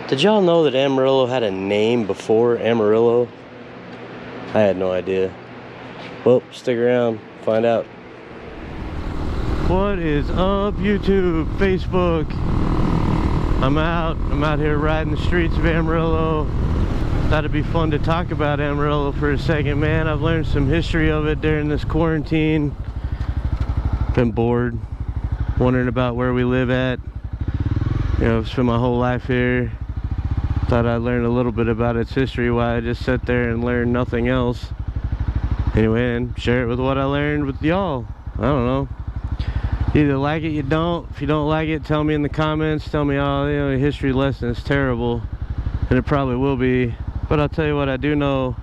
Did y'all know that Amarillo had a name before Amarillo? I had no idea. Well, stick around, find out. What is up, YouTube, Facebook? I'm out here riding the streets of Amarillo. Thought it'd be fun to talk about Amarillo for a second, man. I've learned some history of it during this quarantine. Been bored, wondering about where we live at. You know, I've spent my whole life here. Thought I'd learn a little bit about its history while I just sat there and learned nothing else. Anyway, and share it with what I learned with y'all. I don't know. Either like it, you don't. If you don't like it, tell me in the comments. Tell me, oh, you know, a history lesson is terrible. And it probably will be. But I'll tell you what I do know.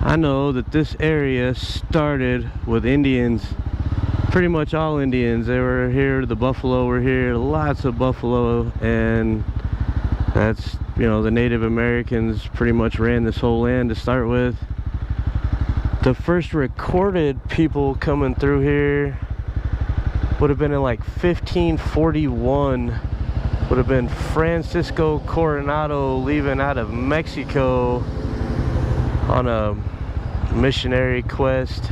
I know that this area started with Indians. Pretty much all Indians. They were here, the buffalo were here, lots of buffalo. And that's, you know, the Native Americans pretty much ran this whole land to start with. The first recorded people coming through here would have been in like 1541. Would have been Francisco Coronado leaving out of Mexico on a missionary quest,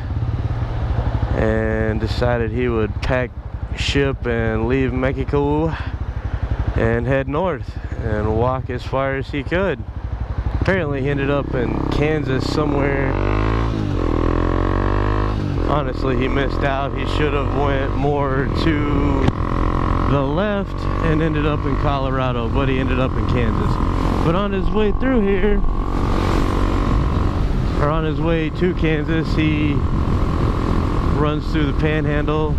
and decided he would pack ship and leave Mexico and head north and walk as far as he could. Apparently he ended up in Kansas somewhere. Honestly, he missed out. He should have went more to the left and ended up in Colorado, but he ended up in Kansas. But on his way through here, or on his way to Kansas, he runs through the Panhandle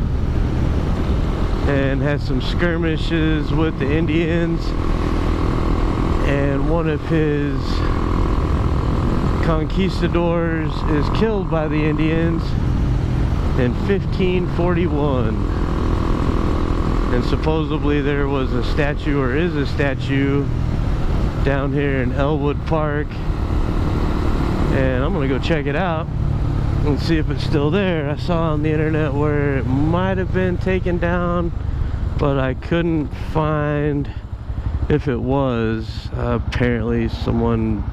and has some skirmishes with the Indians, and one of his conquistadors is killed by the Indians in 1541. And supposedly there was a statue, or is a statue, down here in Elwood Park, and I'm gonna go check it out and see if it's still there. I saw on the internet where it might have been taken down, but I couldn't find if it was. Apparently someone,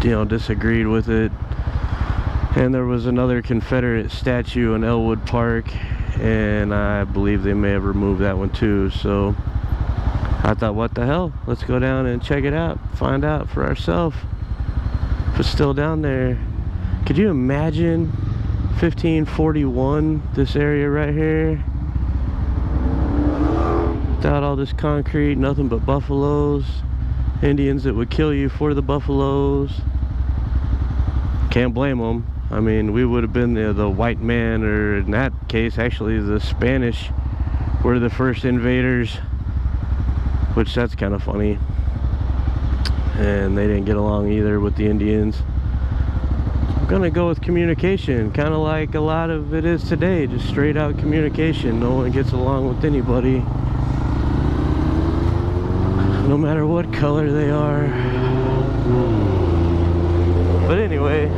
you know, disagreed with it, and there was another Confederate statue in Elwood Park, and I believe they may have removed that one too. So I thought, what the hell, let's go down and check it out, find out for ourselves if it's still down there. Could you imagine 1541, this area right here, without all this concrete, nothing but buffaloes, Indians that would kill you for the buffaloes? Can't blame them. I mean, we would have been the white man, or in that case actually the Spanish were the first invaders, which that's kind of funny. And they didn't get along either with the Indians. I'm gonna go with communication, kind of like a lot of it is today, just straight out communication. No one gets along with anybody, no matter what color they are. But anyway,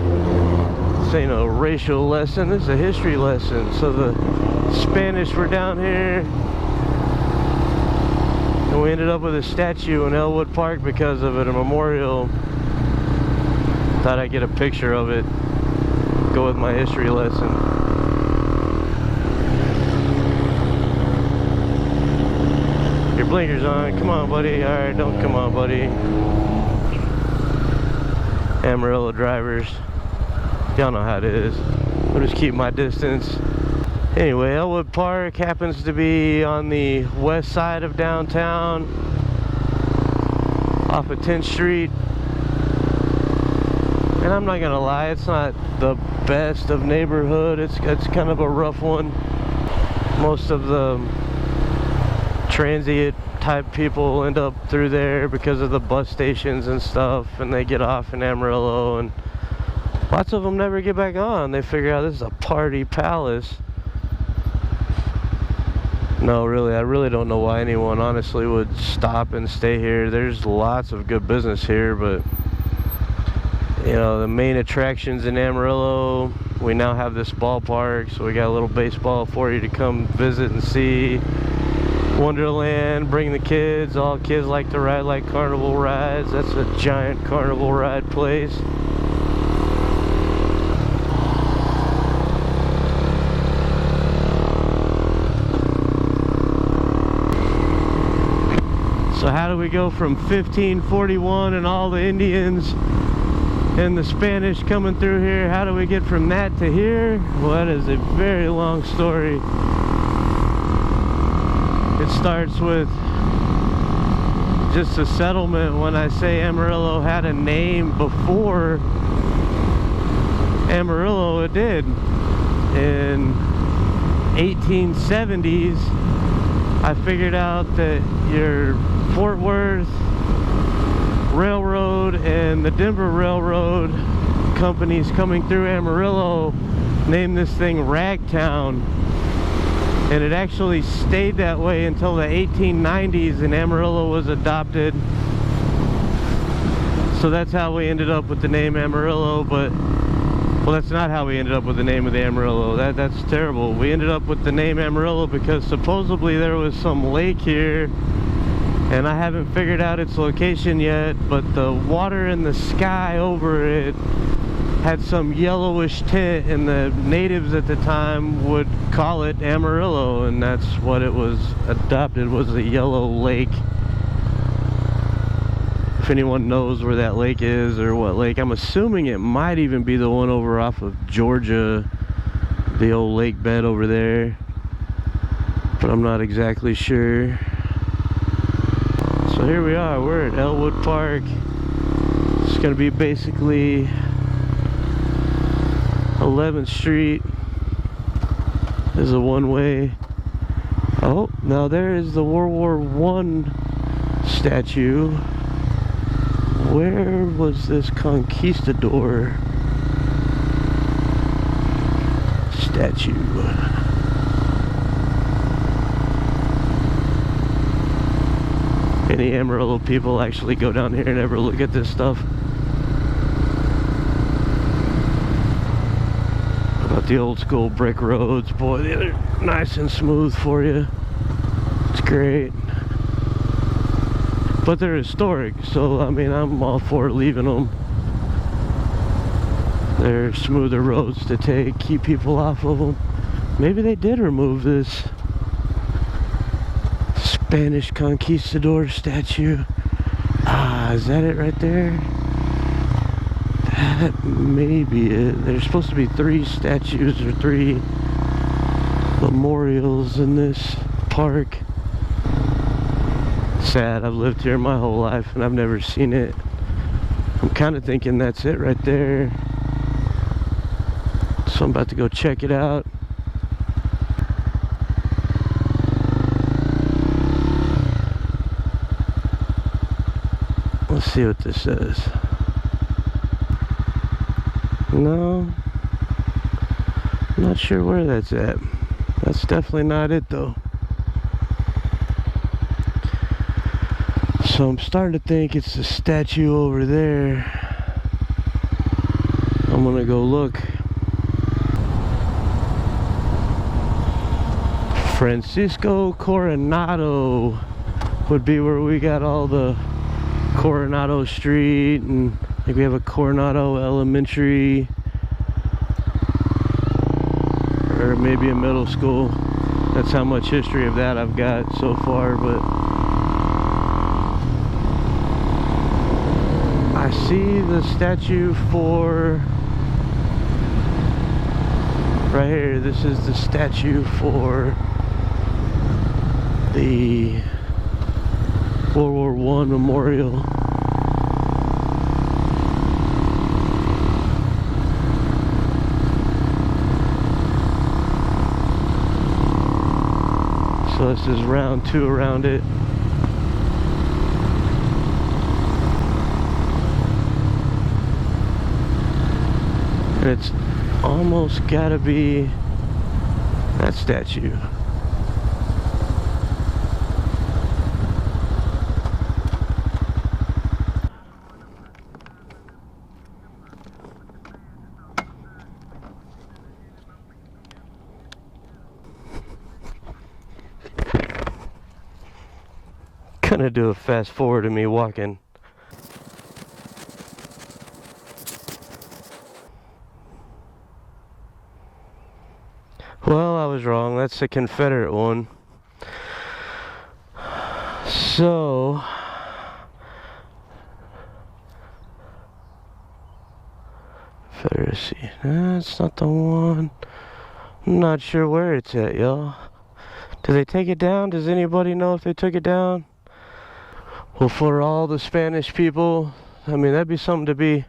this ain't a racial lesson, this is a history lesson. So the Spanish were down here, and we ended up with a statue in Elwood Park because of it, a memorial. Thought I'd get a picture of it, go with my history lesson. Your blinkers on, come on buddy. Alright, don't come on buddy. Amarillo drivers, y'all know how it is. I'll just keep my distance. Anyway, Elwood Park happens to be on the west side of downtown, off of 10th Street. And I'm not gonna lie, it's not the best of neighborhood. It's kind of a rough one. Most of the transient type people end up through there because of the bus stations and stuff, and they get off in Amarillo, and lots of them never get back on. They figure out this is a party palace. No, really, I really don't know why anyone honestly would stop and stay here. There's lots of good business here, but you know, the main attractions in Amarillo, we now have this ballpark, so we got a little baseball for you to come visit and see. Wonderland, bring the kids. All kids like to ride like carnival rides. That's a giant carnival ride place. So how do we go from 1541 and all the Indians and the Spanish coming through here? How do we get from that to here? Well, that is a very long story. It starts with just a settlement. When I say Amarillo had a name before Amarillo, it did. In 1870s, I figured out that your Fort Worth Railroad and the Denver Railroad companies coming through Amarillo named this thing Ragtown, and it actually stayed that way until the 1890s, and Amarillo was adopted. So that's how we ended up with the name Amarillo. But well, that's not how we ended up with the name of the Amarillo. That's terrible. We ended up with the name Amarillo because supposedly there was some lake here, and I haven't figured out its location yet, but the water in the sky over it had some yellowish tint, and the natives at the time would call it Amarillo, and that's what it was adopted, was a yellow lake. If anyone knows where that lake is or what lake, I'm assuming it might even be the one over off of Georgia, the old lake bed over there, but I'm not exactly sure. So here we are, we're at Elwood Park. It's gonna be basically 11th Street. There's a one-way. Oh, now there is the World War I statue. Where was this conquistador statue? Any Amarillo people actually go down here and ever look at this stuff? About the old school brick roads, boy, they're nice and smooth for you. It's great. But they're historic, so I mean, I'm all for leaving them. They're smoother roads to take, keep people off of them. Maybe they did remove this Spanish conquistador statue. Ah, is that it right there? That may be it. There's supposed to be 3 statues or 3 memorials in this park. Sad, I've lived here my whole life and I've never seen it. I'm kind of thinking that's it right there. So I'm about to go check it out. Let's see what this says. No, I'm not sure where that's at. That's definitely not it though. So I'm starting to think it's the statue over there. I'm gonna go look. Francisco Coronado would be where we got all the Coronado Street, and I think we have a Coronado Elementary, or maybe a middle school. That's how much history of that I've got so far. But I see the statue for right here. This is the statue for the World War I memorial. So this is round 2 around it. And it's almost gotta be that statue. Gonna do a fast forward of me walking. Well, I was wrong. That's the Confederate one. So, Confederacy. That's not the one. I'm not sure where it's at, y'all. Did they take it down? Does anybody know if they took it down? Well, for all the Spanish people, I mean, that'd be something to be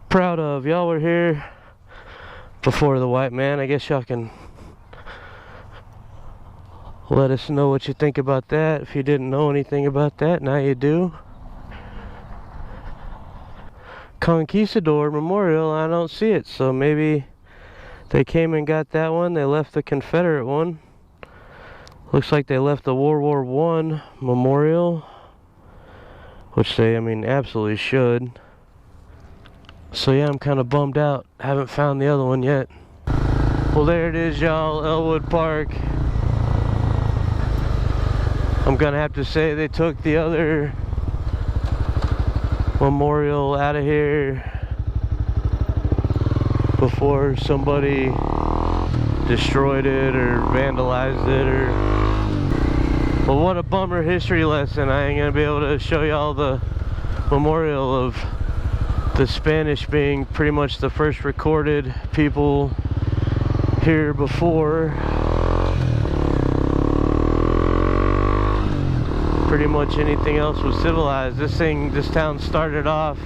proud of. Y'all were here before the white man. I guess y'all can let us know what you think about that. If you didn't know anything about that, now you do. Conquistador Memorial, I don't see it, so maybe they came and got that one. They left the Confederate one. Looks like they left the World War I memorial, which they, I mean, absolutely should. So yeah, I'm kind of bummed out. Haven't found the other one yet. Well, there it is, y'all, Elwood Park. I'm gonna have to say they took the other memorial out of here before somebody destroyed it or vandalized it, or well, what a bummer history lesson. I ain't gonna be able to show y'all the memorial of the Spanish being pretty much the first recorded people here before pretty much anything else was civilized. This town started off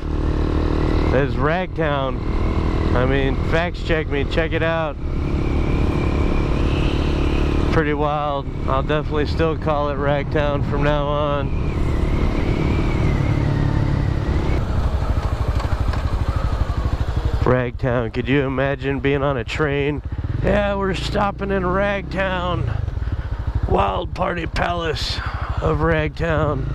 as Ragtown. I mean, facts check me, check it out. Pretty wild. I'll definitely still call it Ragtown from now on. Ragtown, could you imagine being on a train? Yeah, we're stopping in Ragtown. Wild Party Palace of Ragtown.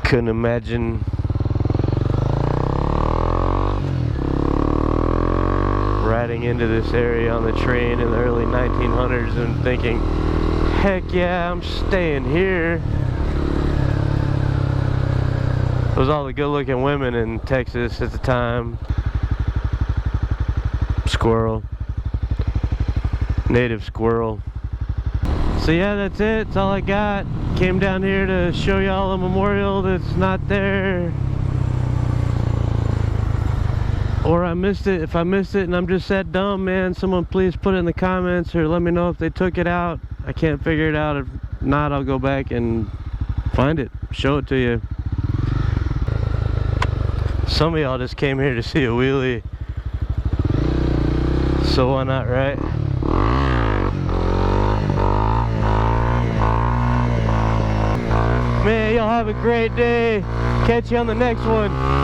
Couldn't imagine riding into this area on the train in the early 1900s and thinking, heck yeah, I'm staying here. It was all the good looking women in Texas at the time. Squirrel. Native squirrel. So yeah, that's it. That's all I got. Came down here to show y'all a memorial that's not there. Or I missed it. If I missed it and I'm just that dumb, man, someone please put it in the comments or let me know if they took it out. I can't figure it out. If not, I'll go back and find it. Show it to you. Some of y'all just came here to see a wheelie. So why not, right? Man, y'all have a great day. Catch you on the next one.